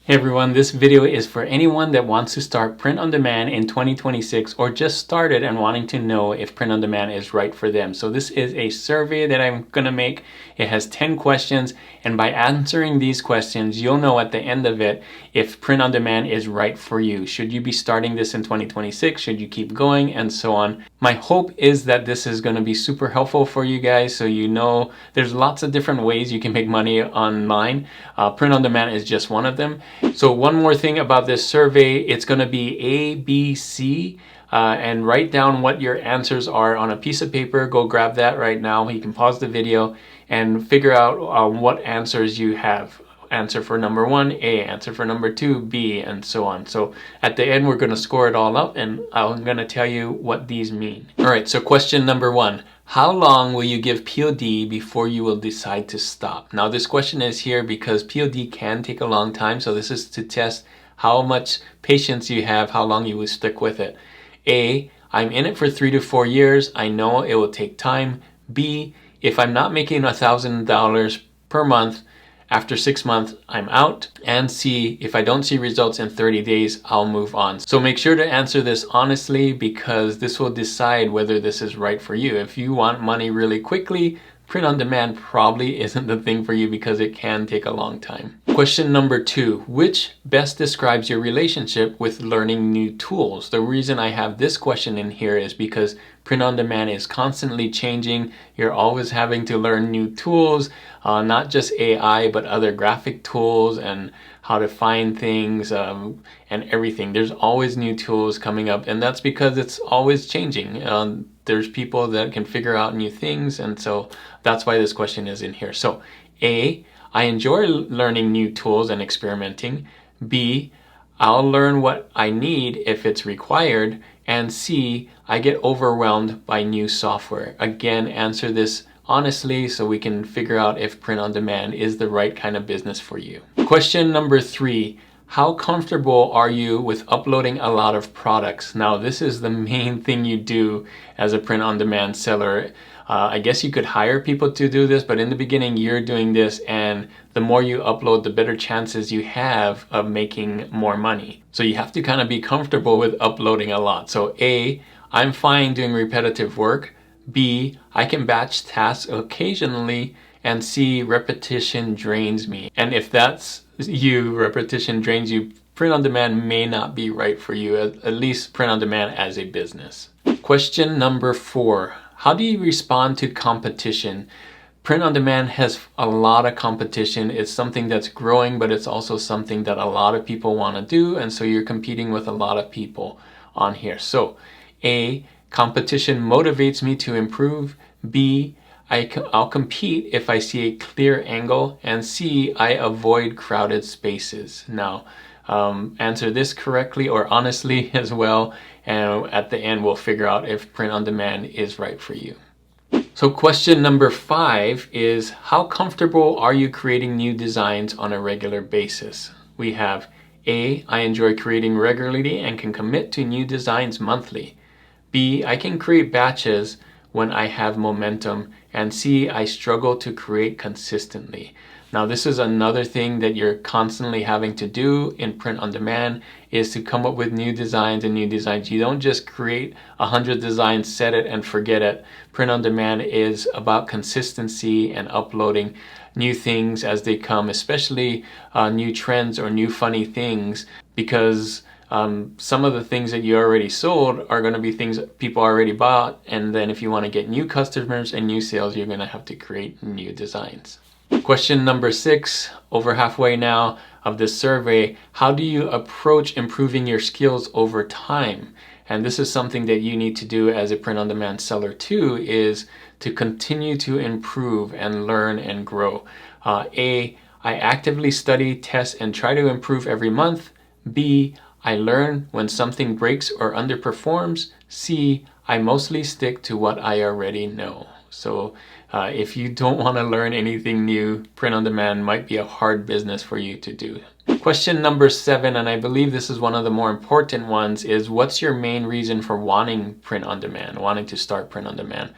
Hey everyone, this video is for anyone that wants to start print on demand in 2026 or just started and wanting to know if print on demand is right for them. So this is a survey that I'm gonna make. It has 10 questions, and by answering these questions, you'll know at the end of it if print on demand is right for you. Should you be starting this in 2026? Should you keep going? And so on. My hope is that this is gonna be super helpful for you guys, so you know there's lots of different ways you can make money online. Print on demand is just one of them. So one more thing about this survey, it's going to be A, B, C, and write down what your answers are on a piece of paper. Go grab that right now. You can pause the video and figure out what answers you have. Answer for number 1, A, answer for number 2, B, and so on. So at the end, we're going to score it all up, and I'm going to tell you what these mean. All right, so question number 1. How long will you give POD before you will decide to stop? Now, this question is here because POD can take a long time, so this is to test how much patience you have, how long you will stick with it. A, I'm in it for 3 to 4 years. I know it will take time. B, if I'm not making $1,000 per month, after 6 months, I'm out. And C, if I don't see results in 30 days, I'll move on. So make sure to answer this honestly, because this will decide whether this is right for you. If you want money really quickly, print on demand probably isn't the thing for you because it can take a long time. Question number 2, which best describes your relationship with learning new tools? The reason I have this question in here is because print on demand is constantly changing. You're always having to learn new tools, not just AI, but other graphic tools and how to find things and everything. There's always new tools coming up, and that's because it's always changing. There's people that can figure out new things, and so that's why this question is in here. So A, I enjoy learning new tools and experimenting. B, I'll learn what I need if it's required. And C, I get overwhelmed by new software. Again, answer this honestly so we can figure out if print on demand is the right kind of business for you. Question number 3, how comfortable are you with uploading a lot of products? Now, this is the main thing you do as a print on demand seller. I guess you could hire people to do this, but in the beginning you're doing this, and the more you upload, the better chances you have of making more money. So you have to kind of be comfortable with uploading a lot. So A, I'm fine doing repetitive work. B, I can batch tasks occasionally. And C, repetition drains me. And if that's you, repetition drains you, print on demand may not be right for you, at least print on demand as a business. Question number 4, how do you respond to competition? Print on demand has a lot of competition. It's something that's growing, but it's also something that a lot of people want to do, and so you're competing with a lot of people on here. So A, competition motivates me to improve. B, I'll compete if I see a clear angle. And C, I avoid crowded spaces. Now, answer this correctly or honestly as well, and at the end we'll figure out if print on demand is right for you. So question number 5 is, how comfortable are you creating new designs on a regular basis? We have A, I enjoy creating regularly and can commit to new designs monthly. B, I can create batches when I have momentum. And C, I struggle to create consistently. Now, this is another thing that you're constantly having to do in print on demand, is to come up with new designs and new designs. You don't just create 100 designs, set it and forget it. Print on demand is about consistency and uploading new things as they come, especially new trends or new funny things, because some of the things that you already sold are going to be things that people already bought, and then if you want to get new customers and new sales, you're going to have to create new designs. Question number 6, over halfway now of this survey, how do you approach improving your skills over time? And this is something that you need to do as a print on demand seller too, is to continue to improve and learn and grow. A, I actively study, test, and try to improve every month. B, I learn when something breaks or underperforms. C, I mostly stick to what I already know. So if you don't want to learn anything new, print on demand might be a hard business for you to do. Question number 7, and I believe this is one of the more important ones, is what's your main reason for wanting print on demand, wanting to start print on demand?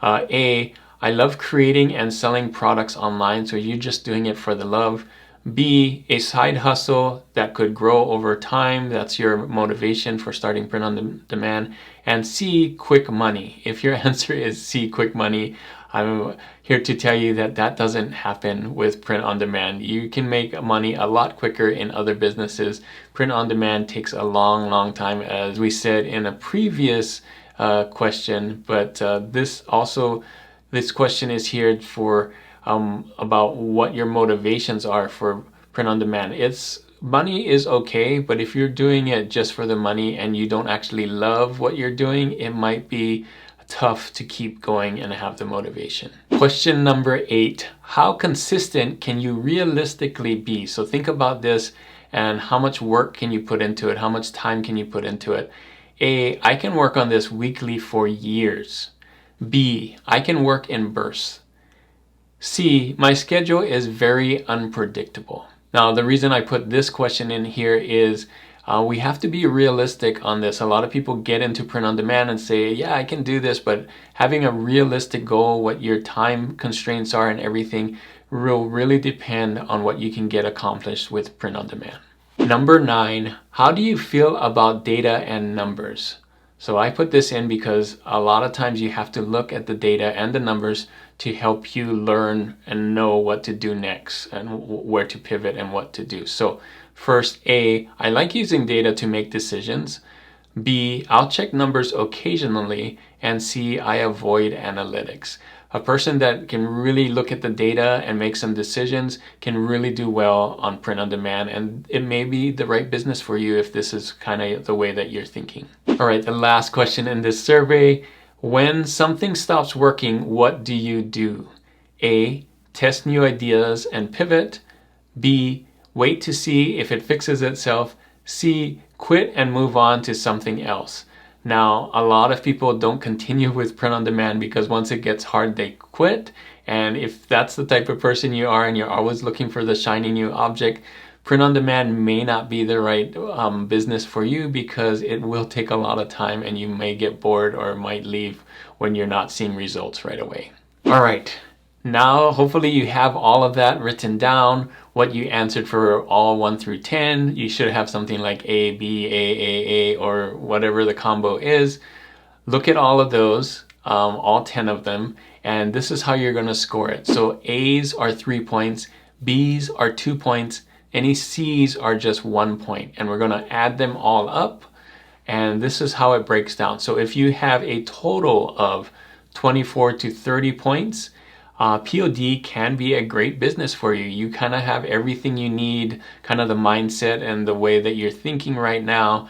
A, I love creating and selling products online, so you're just doing it for the love. B, a side hustle that could grow over time. That's your motivation for starting print on demand. And C, quick money. If your answer is C, quick money, I'm here to tell you that that doesn't happen with print on demand. You can make money a lot quicker in other businesses. Print on demand takes a long time, as we said in a previous question, but this question is here for about what your motivations are for print on demand. Money is okay, but if you're doing it just for the money and you don't actually love what you're doing, it might be tough to keep going and have the motivation. Question number 8, how consistent can you realistically be? So think about this and how much work can you put into it? How much time can you put into it? A, I can work on this weekly for years. B, I can work in bursts. C, my schedule is very unpredictable. Now, the reason I put this question in here is we have to be realistic on this. A lot of people get into print on demand and say, yeah, I can do this, but having a realistic goal, what your time constraints are and everything will really depend on what you can get accomplished with print on demand. Number 9, how do you feel about data and numbers? So I put this in because a lot of times you have to look at the data and the numbers to help you learn and know what to do next and where to pivot and what to do. So first, A, I like using data to make decisions. B, I'll check numbers occasionally. And C, I avoid analytics. A person that can really look at the data and make some decisions can really do well on print on demand, and it may be the right business for you if this is kind of the way that you're thinking. All right, the last question in this survey, when something stops working, what do you do? A, test new ideas and pivot. B, wait to see if it fixes itself. C, quit and move on to something else. Now, a lot of people don't continue with print on demand because once it gets hard, they quit. And if that's the type of person you are and you're always looking for the shiny new object, print on demand may not be the right business for you because it will take a lot of time and you may get bored or might leave when you're not seeing results right away. All right. Now, hopefully you have all of that written down, what you answered for all 1 through 10. You should have something like A, B, A, or whatever the combo is. Look at all of those, all 10 of them, and this is how you're going to score it. So A's are 3 points, B's are 2 points, any C's are just 1 point, and we're going to add them all up, and this is how it breaks down. So if you have a total of 24 to 30 points, POD can be a great business for you. You kind of have everything you need, kind of the mindset and the way that you're thinking right now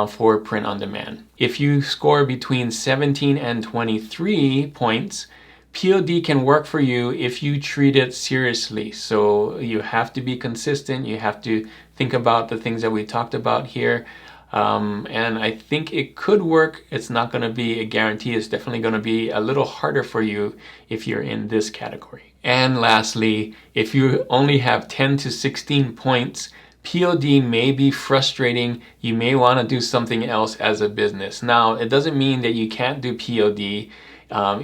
for print on demand. If you score between 17 and 23 points, POD can work for you if you treat it seriously. So you have to be consistent. You have to think about the things that we talked about here. And I think it could work. It's not going to be a guarantee. It's definitely going to be a little harder for you if you're in this category. And lastly, if you only have 10 to 16 points, POD may be frustrating. You may want to do something else as a business. Now, it doesn't mean that you can't do POD.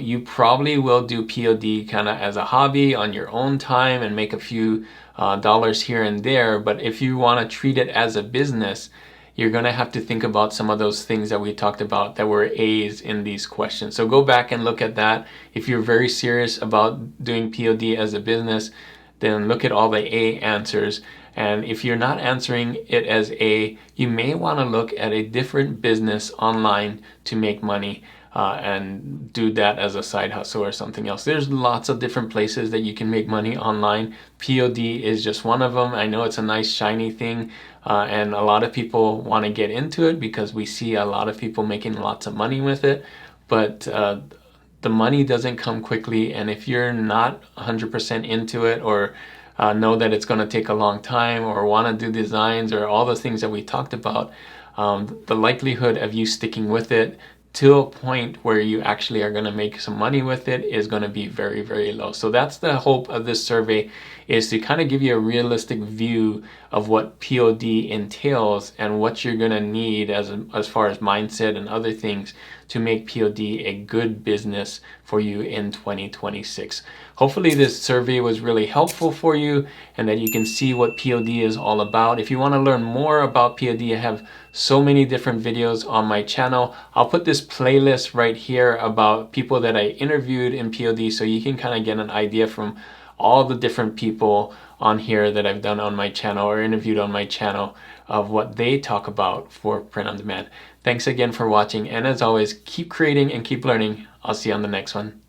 You probably will do POD kind of as a hobby on your own time and make a few dollars here and there. But if you want to treat it as a business, you're going to have to think about some of those things that we talked about that were A's in these questions. So go back and look at that. If you're very serious about doing POD as a business, then look at all the A answers. And if you're not answering it as A, you may want to look at a different business online to make money and do that as a side hustle or something else. There's lots of different places that you can make money online. POD is just one of them. I know it's a nice shiny thing and a lot of people want to get into it because we see a lot of people making lots of money with it, but the money doesn't come quickly, and if you're not 100% into it or know that it's going to take a long time or want to do designs or all the things that we talked about, the likelihood of you sticking with it to a point where you actually are going to make some money with it is going to be very, very low. So that's the hope of this survey, is to kind of give you a realistic view of what POD entails and what you're going to need as far as mindset and other things to make POD a good business for you in 2026. Hopefully this survey was really helpful for you and that you can see what POD is all about. If you want to learn more about POD, I have so many different videos on my channel. I'll put this playlist right here about people that I interviewed in POD so you can kind of get an idea from all the different people on here that I've done on my channel or interviewed on my channel of what they talk about for print on demand. Thanks again for watching, and as always, keep creating and keep learning. I'll see you on the next one.